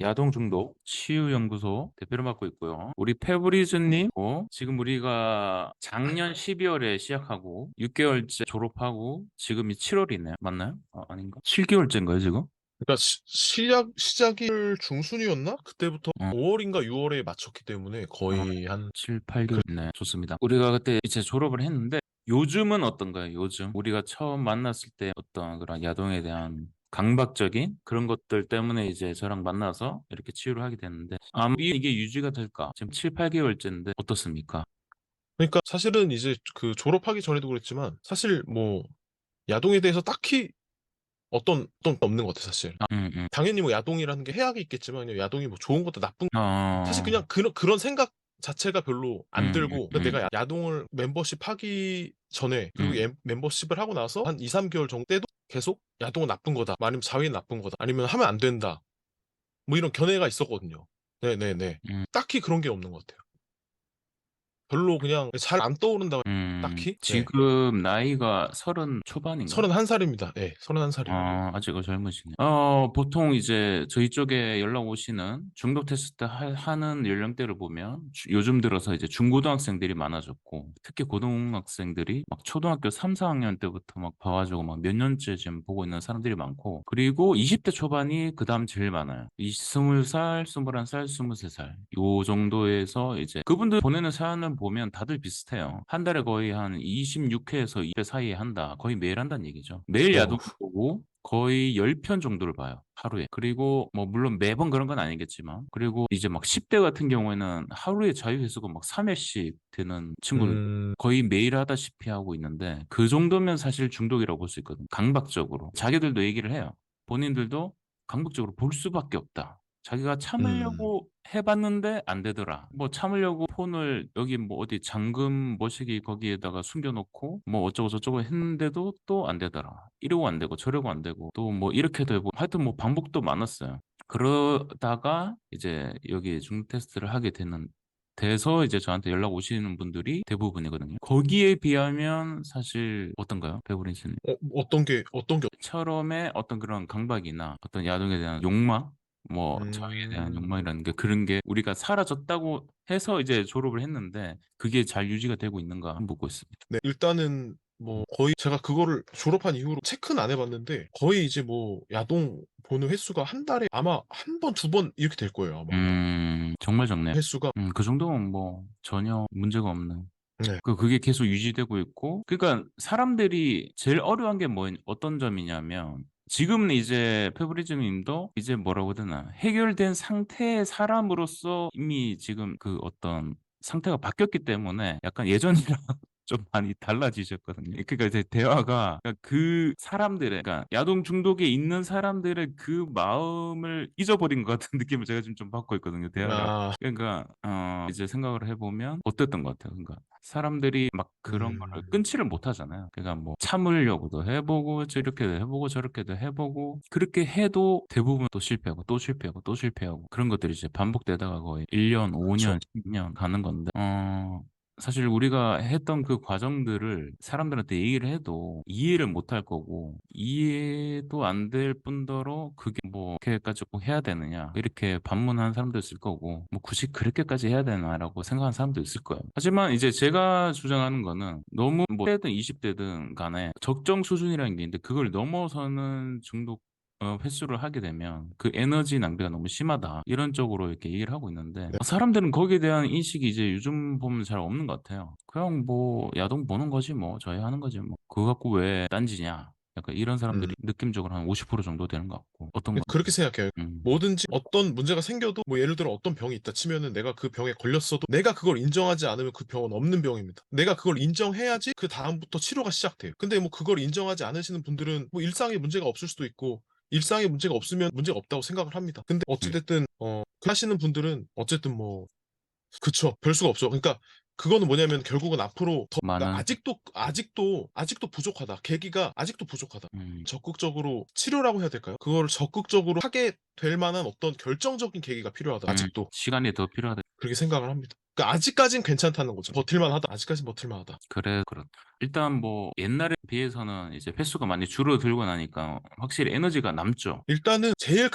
야동 중독 치유연구소 대표를 맡고 있고요. 우리 페브리즈님, 지금 우리가 작년 12월에 시작하고 6개월째 졸업하고 지금이 7월이네요. 맞나요? 아닌가? 7개월째인가요, 지금? 그러니까 시작이 중순이었나? 그때부터 어, 5월인가 6월에 맞췄기 때문에 어, 거의 한 7, 8개월. 네, 좋습니다. 우리가 그때 이제 졸업을 했는데 요즘은 어떤가요? 요즘 우리가 처음 만났을 때 어떤 그런 야동에 대한 강박적인 그런 것들 때문에 이제 저랑 만나서 이렇게 치유를 하게 됐는데 아무리 이게 유지가 될까? 지금 7, 8개월째인데 어떻습니까? 그러니까 사실은 이제 그 졸업하기 전에도 그랬지만 사실 뭐 야동에 대해서 딱히 어떤 게 없는 것 같아 사실. 아, 당연히 뭐 야동이라는 게 해악이 있겠지만 그냥 야동이 뭐 좋은 것도 나쁜 사실 어, 그냥 그런 생각 자체가 별로 안 음, 들고 그러니까 내가 야동을 멤버십 하기 전에 그리고 음, 멤버십을 하고 나서 한 2, 3개월 정도 때도 계속 야동은 나쁜 거다 아니면 자위는 나쁜 거다 아니면 하면 안 된다 뭐 이런 견해가 있었거든요. 네네네. 음, 딱히 그런 게 없는 것 같아요. 별로 그냥 잘 안 떠오른다. 딱히? 네. 지금 나이가 30 초반인가? 31살입니다. 네, 31살이에요. 아직 젊으시네. 보통 이제 저희 쪽에 연락 오시는 중독 테스트 하는 연령대를 보면 요즘 들어서 이제 중고등학생들이 많아졌고 특히 고등학생들이 막 초등학교 3, 4학년 때부터 막 봐가지고 막 몇 년째 지금 보고 있는 사람들이 많고 그리고 20대 초반이 그다음 제일 많아요. 20살, 21살, 23살 요 정도에서 이제 그분들 보내는 사연을 보면 다들 비슷해요. 한 달에 거의 한 26회에서 2회 사이에 한다. 거의 매일 한다는 얘기죠. 매일 어우, 야동 보고 거의 10편 정도를 봐요. 하루에. 그리고 뭐 물론 매번 그런 건 아니겠지만 그리고 이제 막 10대 같은 경우에는 하루에 자유 회수가 막 3회씩 되는 친구들도 음, 거의 매일 하다시피 하고 있는데 그 정도면 사실 중독이라고 볼 수 있거든요. 강박적으로. 자기들도 얘기를 해요. 본인들도 강박적으로 볼 수밖에 없다. 자기가 음, 참으려고 해봤는데 안 되더라. 뭐 참으려고 폰을 여기 뭐 어디 잠금 머시기 거기에다가 숨겨놓고 뭐 어쩌고 저쩌고 했는데도 또 안 되더라. 이러고 안 되고 저러고 안 되고 또 뭐 이렇게 되고 하여튼 뭐 방법도 많았어요. 그러다가 이제 여기 중독 테스트를 하게 되는 돼서 이제 저한테 연락 오시는 분들이 대부분이거든요. 거기에 비하면 사실 어떤가요? 배우린 씨는? 어떤 게, 처음에 어떤 그런 강박이나 어떤 야동에 대한 욕망, 뭐 저에게 대한 음, 욕망이라는 게 그런 게 우리가 사라졌다고 해서 이제 졸업을 했는데 그게 잘 유지가 되고 있는가 묻고 있습니다. 네, 일단은 뭐 거의 제가 그거를 졸업한 이후로 체크는 안 해봤는데 거의 이제 뭐 야동 보는 횟수가 한 달에 아마 한 번, 두 번 이렇게 될 거예요, 아마. 정말 적네요. 횟수가. 그 정도면 뭐 전혀 문제가 없는. 네. 그게 계속 유지되고 있고, 그러니까 사람들이 제일 어려운 게 어떤 점이냐면, 지금은 이제 페브리즘 님도 이제 뭐라고 해야 되나, 해결된 상태의 사람으로서 이미 지금 그 어떤 상태가 바뀌었기 때문에 약간 예전이랑 좀 많이 달라지셨거든요. 그러니까 이제 대화가 그러니까 그 사람들의, 그러니까 야동 중독에 있는 사람들의 그 마음을 잊어버린 것 같은 느낌을 제가 지금 좀 받고 있거든요. 대화를 하고. 아, 그러니까 이제 생각을 해보면 어땠던 것 같아요. 그러니까 사람들이 막 그런 거를 음, 끊지를 못하잖아요. 그러니까 뭐 참으려고도 해보고 저렇게도 해보고 저렇게도 해보고 그렇게 해도 대부분 또 실패하고 또 실패하고 또 실패하고 그런 것들이 이제 반복되다가 거의 1년, 그쵸. 5년, 10년 가는 건데 사실 우리가 했던 그 과정들을 사람들한테 얘기를 해도 이해를 못 할 거고 이해도 안 될 뿐더러 그게 뭐 그렇게까지 꼭 해야 되느냐 이렇게 반문하는 사람도 있을 거고 뭐 굳이 그렇게까지 해야 되나라고 생각하는 사람도 있을 거예요. 하지만 이제 제가 주장하는 거는 너무 뭐 10대든 20대든 간에 적정 수준이라는 게 있는데 그걸 넘어서는 중독 횟수를 하게 되면 그 에너지 낭비가 너무 심하다. 이런 쪽으로 이렇게 얘기를 하고 있는데 네. 사람들은 거기에 대한 인식이 이제 요즘 보면 잘 없는 것 같아요. 그냥 뭐 야동 보는 거지 뭐 저희 하는 거지 뭐 그거 갖고 왜 딴지냐. 약간 이런 음. 사람들이 느낌적으로 한 50% 정도 되는 것 같고 어떤 거 그렇게 같아요? 생각해요. 음, 뭐든지 어떤 문제가 생겨도 뭐 예를 들어 어떤 병이 있다 치면은 내가 그 병에 걸렸어도 내가 그걸 인정하지 않으면 그 병은 없는 병입니다. 내가 그걸 인정해야지 그 다음부터 치료가 시작돼요. 근데 뭐 그걸 인정하지 않으시는 분들은 뭐 일상에 문제가 없을 수도 있고 일상에 문제가 없으면 문제가 없다고 생각을 합니다. 근데 음, 어찌됐든 그 하시는 분들은 어쨌든 뭐 그쵸. 별 수가 없죠. 그러니까 그거는 뭐냐면 결국은 앞으로 더 그러니까 많은 아직도 부족하다. 계기가 아직도 부족하다. 음, 적극적으로 치료라고 해야 될까요? 그걸 적극적으로 하게 될 만한 어떤 결정적인 계기가 필요하다. 아직도. 시간이 더 필요하다. 그렇게 생각을 합니다. 그러니까 아직까진 괜찮다는 거죠. 버틸만하다. 아직까진 버틸만하다. 그래 그렇다. 일단 뭐 옛날에 비해서는 이제 횟수가 많이 줄어들고 나니까 확실히 에너지가 남죠. 일단은 제일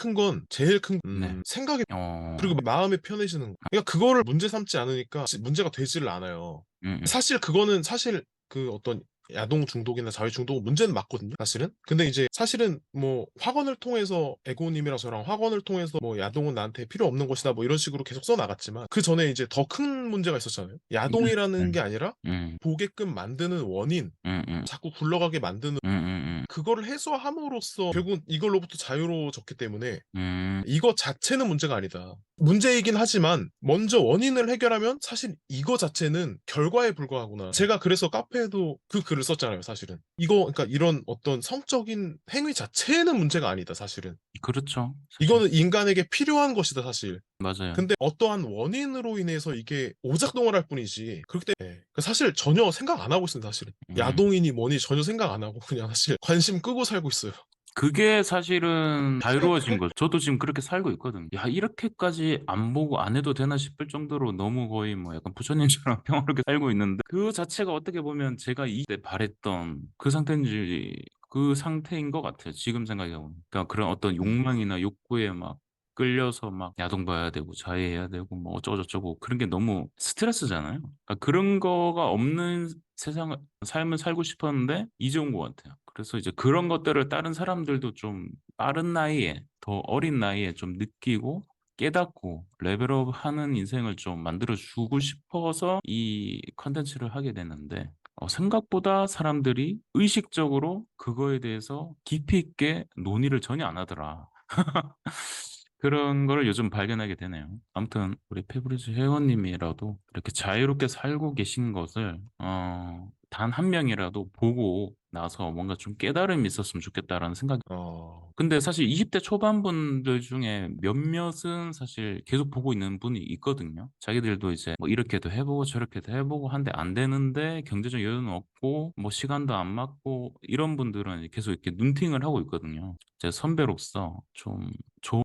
큰 네. 생각이 어. 그리고 마음이 편해지는 거. 그러니까 그거를 문제 삼지 않으니까 문제가 되지를 않아요. 음음. 사실 그거는 사실 그 어떤 야동 중독이나 자위 중독은 문제는 맞거든요, 사실은. 근데 이제 사실은 뭐 학원을 통해서 에고님이랑 저랑 학원을 통해서 뭐 야동은 나한테 필요 없는 것이다 뭐 이런 식으로 계속 써나갔지만 그 전에 이제 더 큰 문제가 있었잖아요. 야동이라는 게 아니라 음. 보게끔 만드는 원인, 음음. 자꾸 굴러가게 만드는 음음음. 그거를 해소함으로써 결국 이걸로부터 자유로워졌기 때문에 음. 이거 자체는 문제가 아니다. 문제이긴 하지만 먼저 원인을 해결하면 사실 이거 자체는 결과에 불과하구나. 제가 그래서 카페에도 그 글을 썼잖아요, 사실은. 이거 그러니까 이런 어떤 성적인 행위 자체는 문제가 아니다, 사실은. 그렇죠. 사실 이거는 인간에게 필요한 것이다, 사실. 맞아요. 근데 어떠한 원인으로 인해서 이게 오작동을 할 뿐이지. 그렇기 때문에 그러니까 사실 전혀 생각 안 하고 있습니다, 사실은. 음. 야동이니 뭐니 전혀 생각 안 하고 그냥 사실 관심 끄고 살고 있어요. 그게 사실은 자유로워진 거죠. 저도 지금 그렇게 살고 있거든요. '야 이렇게까지 안 보고 안 해도 되나?' 싶을 정도로 너무 거의 뭐 약간 부처님처럼 평화롭게 살고 있는데 그 자체가 어떻게 보면 제가 이때 바랬던 그 상태인 것 같아요, 지금 생각해 보면. 그러니까 그런 어떤 음. 욕망이나 욕구에 막 끌려서 막 야동 봐야 되고 자해해야 되고 뭐 어쩌고저쩌고 그런 게 너무 스트레스잖아요. 그러니까 그런 거가 없는 세상을 삶을 살고 싶었는데 이제 온 것 같아요. 그래서 이제 그런 것들을 다른 사람들도 좀 빠른 나이에 더 어린 나이에 좀 느끼고 깨닫고 레벨업하는 인생을 좀 만들어 주고 싶어서 이 컨텐츠를 하게 됐는데 생각보다 사람들이 의식적으로 그거에 대해서 깊이 있게 논의를 전혀 안 하더라. 그런 거를 요즘 발견하게 되네요. 아무튼 우리 페브리즈 회원님이라도 이렇게 자유롭게 살고 계신 것을 단 한 명이라도 보고 나서 뭔가 좀 깨달음이 있었으면 좋겠다라는 생각이. 어, 근데 사실 20대 초반 분들 중에 몇몇은 사실 계속 보고 있는 분이 있거든요. 자기들도 이제 뭐 이렇게도 해보고 저렇게도 해보고 한데 안 되는데 경제적 여유는 없고 뭐 시간도 안 맞고 이런 분들은 계속 이렇게 눈팅을 하고 있거든요. 제 선배로서 좀 좋은.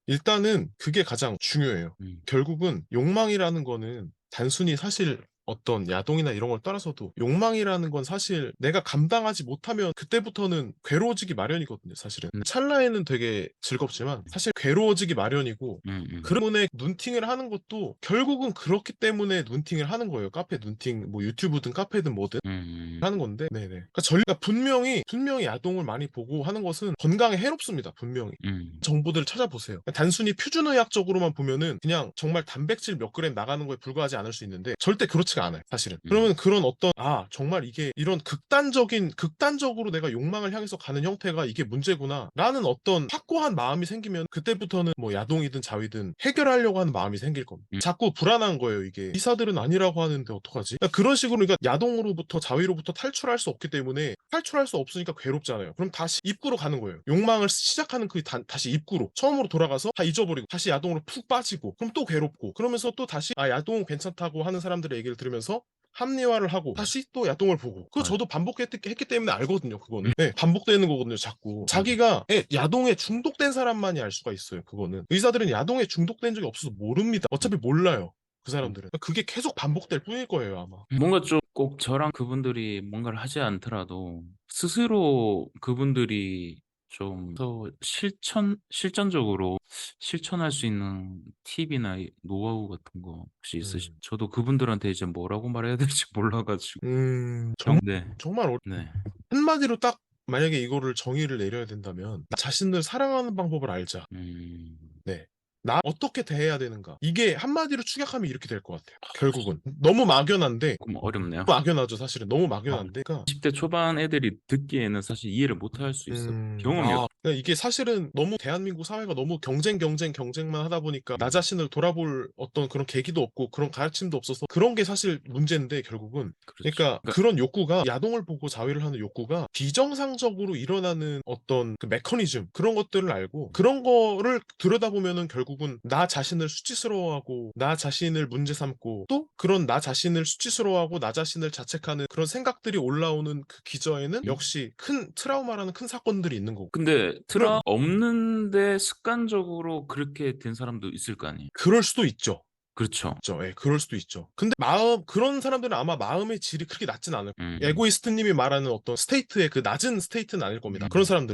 일단은 그게 가장 중요해요. 음. 결국은 욕망이라는 거는 단순히 사실 어떤 야동이나 이런 걸 떠나서도 욕망이라는 건 사실 내가 감당하지 못하면 그때부터는 괴로워지기 마련이거든요, 사실은. 찰나에는 되게 즐겁지만 사실 괴로워지기 마련이고 음. 그런 분의 눈팅을 하는 것도 결국은 그렇기 때문에 눈팅을 하는 거예요. 카페 눈팅, 뭐 유튜브든 카페든 뭐든. 음. 하는 건데, 네네. 그러니까 저희가 분명히 야동을 많이 보고 하는 것은 건강에 해롭습니다. 분명히. 음. 정보들을 찾아보세요. 단순히 표준의학적으로만 보면은 그냥 정말 단백질 몇 그램 나가는 거에 불과하지 않을 수 있는데 절대 그렇지가 않아요. 사실은. 음. 그러면 그런 어떤 정말 이게 이런 극단적으로 내가 욕망을 향해서 가는 형태가 이게 문제구나라는 어떤 확고한 마음이 생기면 그때부터는 뭐 야동이든 자위든 해결하려고 하는 마음이 생길 겁니다. 음. 자꾸 불안한 거예요, 이게. 이사들은 아니라고 하는데 어떡하지? 그러니까 그런 식으로 그러니까 야동으로부터 자위로부터 탈출할 수 없기 때문에 탈출할 수 없으니까 괴롭잖아요. 그럼 다시 입구로 가는 거예요. 욕망을 시작하는 다시 입구로 처음으로 돌아가서 다 잊어버리고 다시 야동으로 푹 빠지고 그럼 또 괴롭고 그러면서 또 다시 야동은 괜찮다고 하는 사람들의 얘기를 들으면서 합리화를 하고 다시 또 야동을 보고 그거 맞아요. 저도 반복했기 때문에 알거든요. 그거는 네, 반복되는 거거든요. 자꾸 음. 자기가 야동에 중독된 사람만이 알 수가 있어요. 그거는 의사들은 야동에 중독된 적이 없어서 모릅니다. 어차피 몰라요. 그 음. 사람들은 그게 계속 반복될 뿐일 거예요, 아마. 뭔가 좀 꼭 저랑 그분들이 뭔가를 하지 않더라도 스스로 그분들이 좀 더 실전적으로 실천할 수 있는 팁이나 노하우 같은 거 혹시 있으시 음. 저도 그분들한테 이제 뭐라고 말해야 될지 몰라 가지고. 네. 정말 네. 한마디로 딱 만약에 이거를 정의를 내려야 된다면 나 자신을 사랑하는 방법을 알자. 음. 네. 나 어떻게 대해야 되는가. 이게 한마디로 축약하면 이렇게 될 것 같아요. 결국은. 너무 막연한데, 조금 어렵네요. 너무 막연하죠, 사실은. 너무 막연한데. 그러니까 20대 초반 애들이 듣기에는 사실 이해를 못할 수 있어요. 경험이 없. 그러니까 이게 사실은 너무 대한민국 사회가 너무 경쟁만 하다 보니까 나 음. 자신을 돌아볼 어떤 그런 계기도 없고 그런 가르침도 없어서 그런 게 사실 문제인데 결국은 그렇죠. 그러니까 그러니까 그런 욕구가 야동을 보고 자위를 하는 욕구가 비정상적으로 일어나는 어떤 그 메커니즘 그런 것들을 알고 그런 거를 들여다보면은 결국은 나 자신을 수치스러워하고 나 자신을 문제 삼고 또 그런 나 자신을 수치스러워하고 나 자신을 자책하는 그런 생각들이 올라오는 그 기저에는 역시 큰 트라우마라는 큰 사건들이 있는 거고 근데 그럼 없는데 습관적으로 그렇게 된 사람도 있을 거 아니에요. 그럴 수도 있죠. 그렇죠. 있죠. 예, 그럴 수도 있죠. 근데 그런 사람들은 아마 마음의 질이 그렇게 낮진 않을 거예요. 음. 에고이스트님이 말하는 어떤 스테이트의 그 낮은 스테이트는 아닐 겁니다. 음.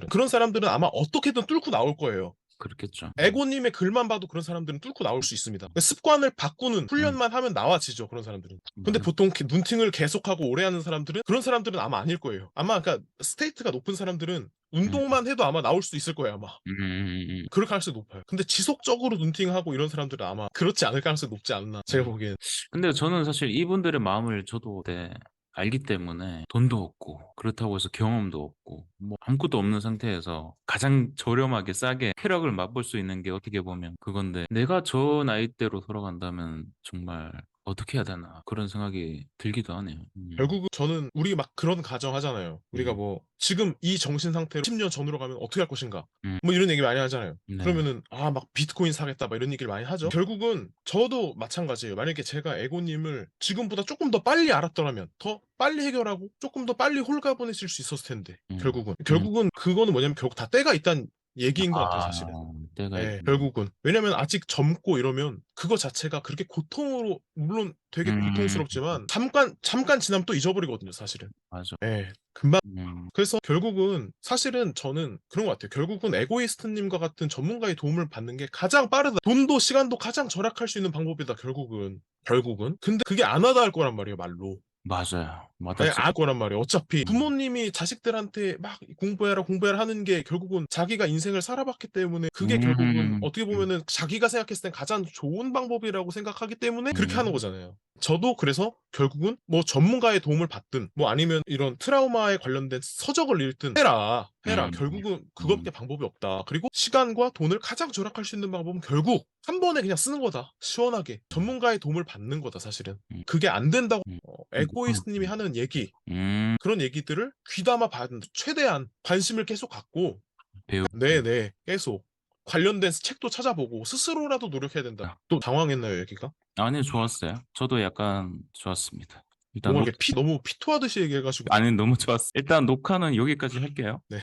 그런 사람들은 아마 어떻게든 뚫고 나올 거예요. 그렇겠죠. 에고님의 글만 봐도 그런 사람들은 뚫고 나올 수 있습니다. 습관을 바꾸는 음. 훈련만 하면 나와지죠, 그런 사람들은. 근데 맞아. 보통 눈팅을 계속하고 오래 하는 사람들은 그런 사람들은 아마 아닐 거예요. 아마 그러니까 스테이트가 높은 사람들은 음. 운동만 해도 아마 나올 수 있을 거예요, 아마. 음. 그럴 가능성이 높아요. 근데 지속적으로 눈팅하고 이런 사람들은 아마 그렇지 않을 가능성이 높지 않나, 제가 음. 보기엔. 근데 저는 사실 이분들의 마음을 저도 네, 알기 때문에 돈도 없고 그렇다고 해서 경험도 없고 뭐 아무것도 없는 상태에서 가장 저렴하게 싸게 쾌락을 맛볼 수 있는 게 어떻게 보면 그건데 내가 저 나이대로 돌아간다면 정말 어떻게 해야 되나 그런 생각이 들기도 하네요. 결국은 저는 우리 막 그런 가정 하잖아요. 우리가 음. 뭐 지금 이 정신 상태로 10년 전으로 가면 어떻게 할 것인가? 음. 뭐 이런 얘기 많이 하잖아요. 네. 그러면은 막 비트코인 사겠다 막 이런 얘기를 많이 하죠. 결국은 저도 마찬가지예요. 만약에 제가 에고님을 지금보다 조금 더 빨리 알았더라면 더 빨리 해결하고 조금 더 빨리 홀가분해질 수 있었을 텐데 음. 음. 결국은 그거는 뭐냐면 결국 다 때가 있다는 얘기인 것 같아요, 아, 사실은. 때가 예, 있구나. 결국은. 왜냐면 아직 젊고 이러면 그거 자체가 그렇게 고통으로, 물론 되게 음. 고통스럽지만 잠깐 지나면 또 잊어버리거든요, 사실은. 맞아. 예, 금방. 음. 그래서 결국은 사실은 저는 그런 것 같아요. 결국은 에고이스트님과 같은 전문가의 도움을 받는 게 가장 빠르다. 돈도 시간도 가장 절약할 수 있는 방법이다, 결국은. 근데 그게 안 와닿을 거란 말이에요, 말로. 맞아요. 예, 맞았죠. 안 거란 말이에요. 어차피 음. 부모님이 자식들한테 막 공부해라 하는 게 결국은 자기가 인생을 살아봤기 때문에 그게 결국은 음. 어떻게 보면은 자기가 생각했을 땐 가장 좋은 방법이라고 생각하기 때문에 그렇게 하는 음. 거잖아요. 저도 그래서 결국은 뭐 전문가의 도움을 받든 뭐 아니면 이런 트라우마에 관련된 서적을 읽든 해라. 음. 결국은 음. 그것밖에 방법이 없다. 그리고 시간과 돈을 가장 절약할 수 있는 방법은 결국 한 번에 그냥 쓰는 거다. 시원하게. 음. 전문가의 도움을 받는 거다, 사실은. 음. 그게 안 된다고 음. 에고이스트님이 하는 얘기, 음. 그런 얘기들을 귀담아 봐야 된다. 최대한 관심을 계속 갖고, 배우. 네네, 계속 관련된 책도 찾아보고 스스로라도 노력해야 된다. 또 당황했나요, 여기가? 아니요, 좋았어요. 저도 약간 좋았습니다. 일단 뭔가 이렇게 너무 피토하듯이 얘기해가지고. 아니, 너무 좋았어요. 일단 녹화는 여기까지 할게요. 네.